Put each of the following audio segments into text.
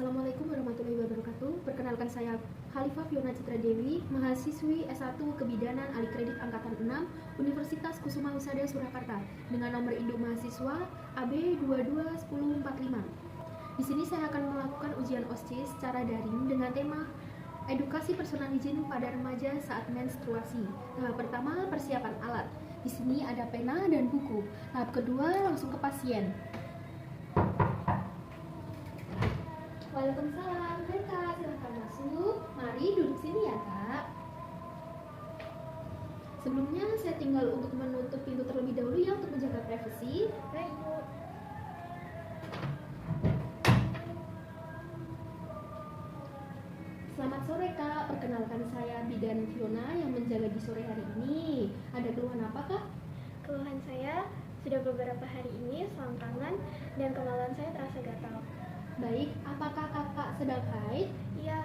Assalamualaikum warahmatullahi wabarakatuh. Perkenalkan saya Khalifah Fiona Citra Dewi, mahasiswi S1 Kebidanan Alikredit Angkatan 6 Universitas Kusuma Husada Surakarta dengan nomor induk mahasiswa AB 221045. Di sini saya akan melakukan ujian OSCE secara daring dengan tema edukasi personal hygiene pada remaja saat menstruasi. Tahap pertama, persiapan alat. Di sini ada pena dan buku. Tahap kedua, langsung ke pasien. Waalaikumsalam. Hai Kak, silahkan masuk. Mari duduk sini ya Kak. Sebelumnya saya tinggal untuk menutup pintu terlebih dahulu ya untuk menjaga privasi. Baik, Bu. Selamat sore Kak, perkenalkan saya Bidan Fiona yang menjaga di sore hari ini. Ada keluhan apa Kak? Keluhan saya sudah beberapa hari ini selang tangan dan kemaluan saya terasa gatal. Baik, apakah kakak sedang haid? Iya,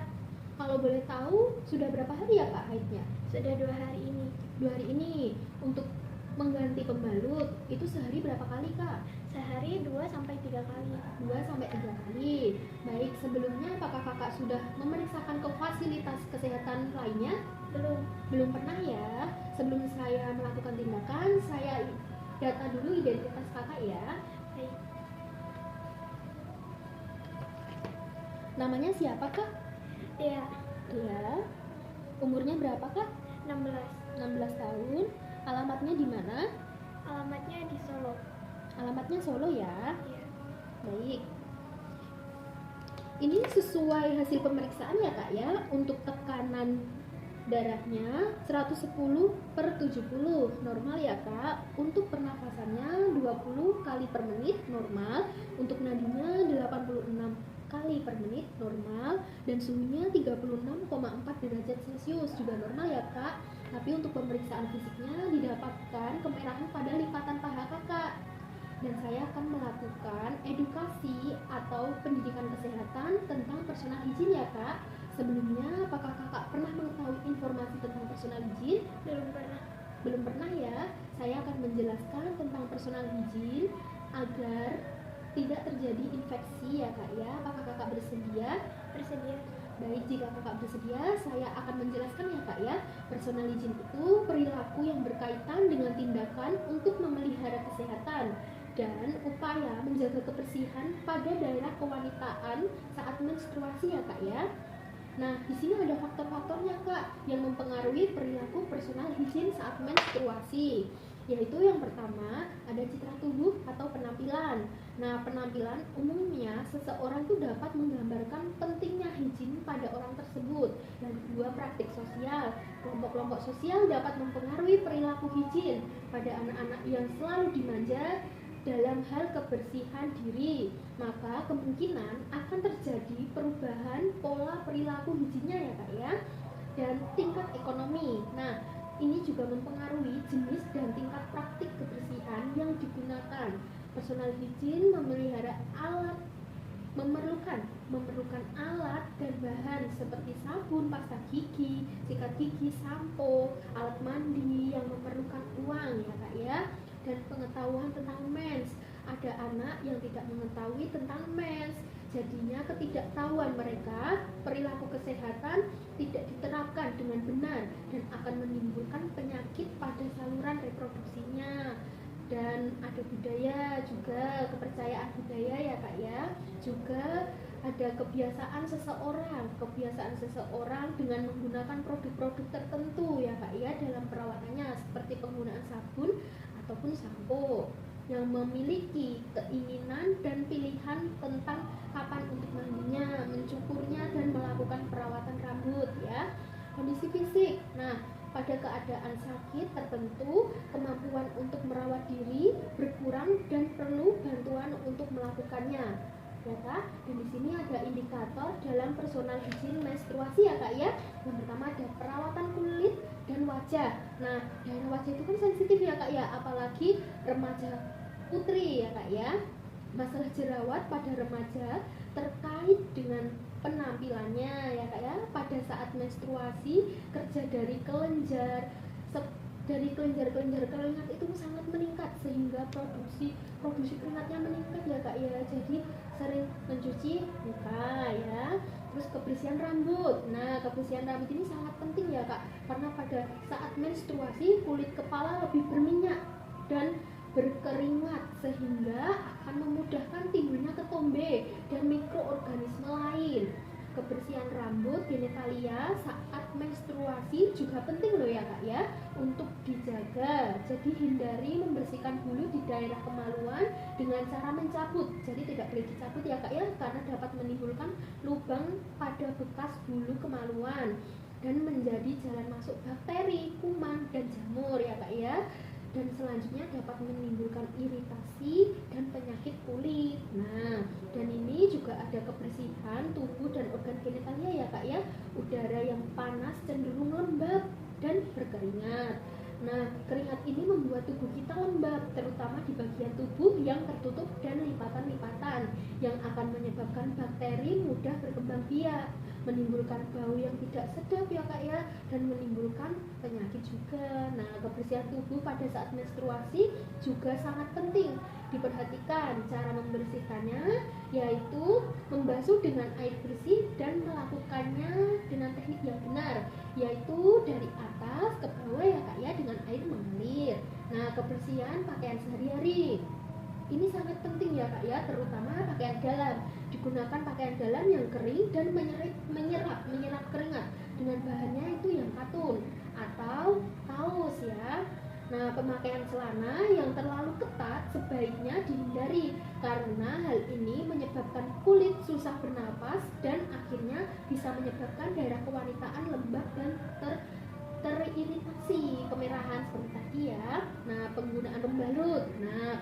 Kalau boleh tahu, sudah berapa hari ya kak haidnya? sudah 2 hari ini. 2 hari ini. Untuk mengganti pembalut, itu sehari berapa kali kak? Sehari 2-3 kali. 2-3 kali. Baik, sebelumnya apakah kakak sudah memeriksakan ke fasilitas kesehatan lainnya? Belum. Belum pernah ya. Sebelum saya melakukan tindakan, saya data dulu identitas kakak ya. Baik. Namanya siapa kak? Iya, Iya. Umurnya berapa kak? 16. 16 tahun. Alamatnya di mana? Alamatnya di Solo. Alamatnya Solo ya. Iya. Baik. Ini sesuai hasil pemeriksaan ya kak ya. Untuk tekanan darahnya 110/70 normal ya kak. Untuk pernafasannya 20 kali per menit normal. Untuk nadinya 86 kali per menit normal, dan suhunya 36,4 derajat Celcius juga normal ya kak. Tapi untuk pemeriksaan fisiknya didapatkan kemerahan pada lipatan paha kakak. Dan saya akan melakukan edukasi atau pendidikan kesehatan tentang personal hygiene ya kak. Sebelumnya apakah kakak pernah mengetahui informasi tentang personal hygiene? Belum pernah. Belum pernah ya. Saya akan menjelaskan tentang personal hygiene agar tidak terjadi infeksi ya kak ya. Apakah kakak bersedia? Bersedia. Baik, jika kakak bersedia, saya akan menjelaskan ya kak ya. Personal hygiene itu perilaku yang berkaitan dengan tindakan untuk memelihara kesehatan dan upaya menjaga kebersihan pada daerah kewanitaan saat menstruasi ya kak ya. Nah, di sini ada faktor-faktornya kak yang mempengaruhi perilaku personal hygiene saat menstruasi. Yaitu yang pertama, ada citra tubuh atau penampilan. Nah, penampilan umumnya seseorang itu dapat menggambarkan pentingnya hygiene pada orang tersebut. Dan kedua, praktik sosial. Kelompok-kelompok sosial dapat mempengaruhi perilaku hygiene pada anak-anak yang selalu dimanja dalam hal kebersihan diri. Maka kemungkinan akan terjadi perubahan pola perilaku hygiene-nya ya kak ya. Dan tingkat ekonomi. Nah, ini juga mempengaruhi jenis dan tingkat praktik kebersihan yang digunakan. Personal hygiene memelihara alat, memerlukan alat dan bahan seperti sabun, pasta gigi, sikat gigi, sampo, alat mandi yang memerlukan uang ya kak ya. Dan pengetahuan tentang mens. Ada anak yang tidak mengetahui tentang mens. Jadinya ketidaktahuan mereka, perilaku kesehatan tidak diterapkan dengan benar dan akan menimbulkan penyakit pada saluran reproduksinya. Dan ada budaya juga, kepercayaan budaya ya kak ya. Juga ada kebiasaan seseorang dengan menggunakan produk-produk tertentu ya kak ya dalam perawatannya, seperti penggunaan sabun ataupun sampo, yang memiliki keinginan dan pilihan tentang kapan untuk mandinya, mencukurnya, dan melakukan perawatan rambut ya. Kondisi fisik. Nah, pada keadaan sakit tertentu, kemampuan untuk merawat diri berkurang dan perlu bantuan untuk melakukannya. Ya kak, dan di sini ada indikator dalam personal hygiene menstruasi ya kak ya. Yang pertama ada perawatan kulit dan wajah. Nah, daerah wajah itu kan sensitif ya kak ya, apalagi remaja putri ya kak ya. Masalah jerawat pada remaja terkait dengan penampilannya ya kak ya. Pada saat menstruasi, kerja dari kelenjar keringat itu sangat meningkat sehingga produksi keringatnya meningkat ya kak ya. Jadi sering mencuci muka ya, kebersihan rambut. Nah, kebersihan rambut ini sangat penting ya Kak, karena pada saat menstruasi kulit kepala lebih berminyak dan berkeringat sehingga akan memudahkan timbulnya ketombe dan mikroorganisme lain. Kebersihan rambut genitalia saat menstruasi juga penting loh ya Kak ya, untuk dijaga. Jadi hindari membersihkan bulu di daerah kemaluan dengan cara mencabut. Jadi tidak boleh dicabut ya Kak ya, karena dapat menimbulkan lubang pada bekas bulu kemaluan dan menjadi jalan masuk bakteri, kuman, dan jamur ya Kak ya. Dan selanjutnya dapat menimbulkan iritasi dan penyakit kulit. Nah, dan ini juga ada kebersihan tubuh dan organ genitalia ya Kak ya. Udara yang panas cenderung lembab dan berkeringat. Nah, keringat ini membuat tubuh kita lembab, terutama di bagian tubuh yang tertutup dan lipatan-lipatan, yang akan menyebabkan bakteri mudah berkembang biak, menimbulkan bau yang tidak sedap ya Kak ya, dan menimbulkan penyakit juga. Nah, kebersihan tubuh pada saat menstruasi juga sangat penting diperhatikan. Cara membersihkannya yaitu membasuh dengan air bersih dan melakukannya dengan teknik yang benar, yaitu dari atas ke bawah ya Kak ya, dengan air mengalir. Nah, kebersihan pakaian sehari-hari ini sangat penting ya Kak ya, terutama pakaian dalam. Digunakan pakaian dalam yang kering dan menyerap keringat, dengan bahannya itu yang katun atau kaos ya. Nah, pemakaian celana yang terlalu ketat sebaiknya dihindari, karena hal ini menyebabkan kulit susah bernapas dan akhirnya bisa menyebabkan daerah kewanitaan lembab dan teriritasi, kemerahan seperti tadi ya. Nah, penggunaan pembalut. Nah,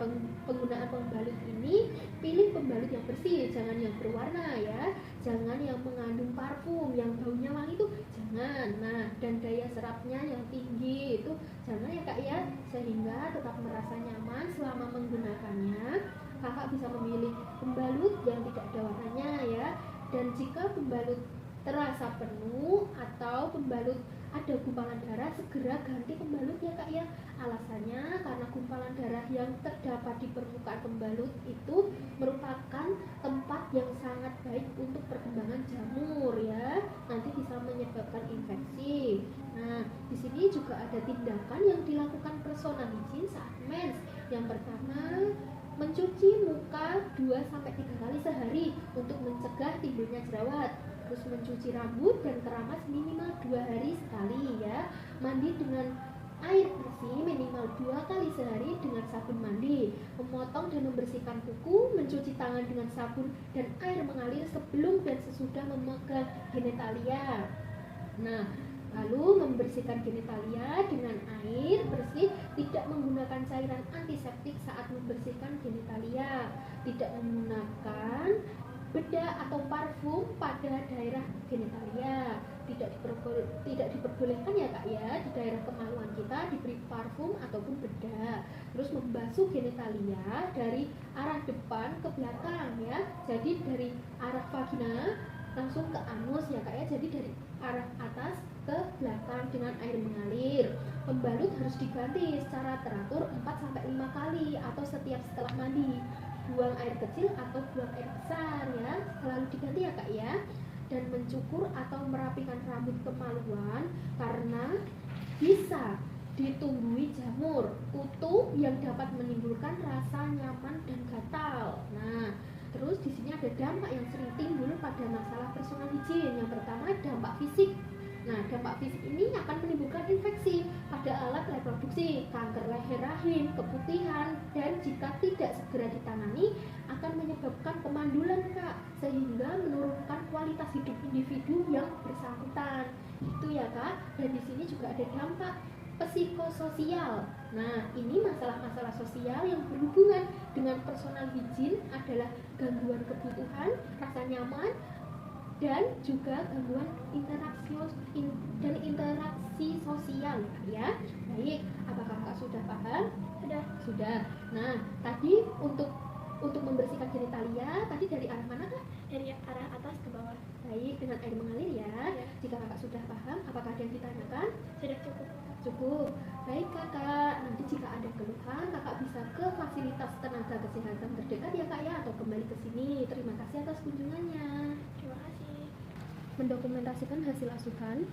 penggunaan pembalut ini pilih pembalut yang bersih, jangan yang berwarna ya. Jangan yang mengandung parfum, yang baunya wangi itu jangan. Nah, dan daya serapnya yang tinggi itu jangan ya Kak ya, sehingga tetap merasa nyaman selama menggunakannya. Kakak bisa memilih pembalut yang tidak ada warnanya ya. Dan jika pembalut terasa penuh atau pembalut ada gumpalan darah, segera ganti pembalut ya Kak ya. Alasannya karena gumpalan darah yang terdapat di permukaan pembalut itu merupakan tempat yang sangat baik untuk perkembangan jamur ya. Nanti bisa menyebabkan infeksi. Nah, di sini juga ada tindakan yang dilakukan personal hygiene saat mens. Yang pertama, mencuci muka 2-3 kali sehari untuk mencegah timbulnya jerawat. Terus mencuci rambut dan keramas minimal 2 hari sekali ya. Mandi dengan air bersih minimal 2 kali sehari dengan sabun mandi. Memotong dan membersihkan kuku, mencuci tangan dengan sabun dan air mengalir sebelum dan sesudah memegang genitalia. Nah, lalu membersihkan genitalia dengan air bersih, tidak menggunakan cairan antiseptik saat membersihkan genitalia, tidak menggunakan bedak atau parfum pada daerah genitalia, tidak diperbolehkan ya Kak ya, di daerah kemaluan kita diberi parfum ataupun bedak. Terus membasuh genitalia dari arah depan ke belakang ya, jadi dari arah vagina langsung ke anus ya Kak ya, jadi dari arah atas ke belakang dengan air mengalir. Pembalut harus diganti secara teratur 4-5 kali atau setiap setelah mandi. Buang air kecil atau buang air besar ya, selalu diganti ya Kak ya. Dan mencukur atau merapikan rambut kemaluan karena bisa ditumbuhi jamur kutu yang dapat menimbulkan rasa nyaman dan gatal. Nah, terus di sini ada dampak yang sering timbul pada masalah personal hygiene. Yang pertama, dampak fisik. Nah, dampak fisik ini akan menimbulkan infeksi pada alat reproduksi, kanker leher rahim, keputihan, dan jika tidak segera ditangani akan menyebabkan pemandulan Kak, sehingga menurunkan kualitas hidup individu yang bersangkutan. Itu ya Kak. Dan di sini juga ada dampak psikososial. Nah, ini masalah-masalah sosial yang berhubungan dengan personal hygiene adalah gangguan kebutuhan, rasa nyaman, dan juga gangguan interaksi sosial ya. Baik, apakah Kakak sudah paham? Sudah. Nah, tadi untuk membersihkan genitalia tadi dari arah mana Kak? Dari arah atas ke bawah. Baik, dengan air mengalir ya. Jika Kakak sudah paham, apakah ada yang ditanyakan? Sudah cukup. Cukup. Baik Kakak, nanti jika ada keluhan Kakak bisa ke fasilitas tenaga kesehatan terdekat ya Kak ya, atau kembali ke sini. Terima kasih atas kunjungannya. Terima kasih. mendokumentasikan hasil asuhan,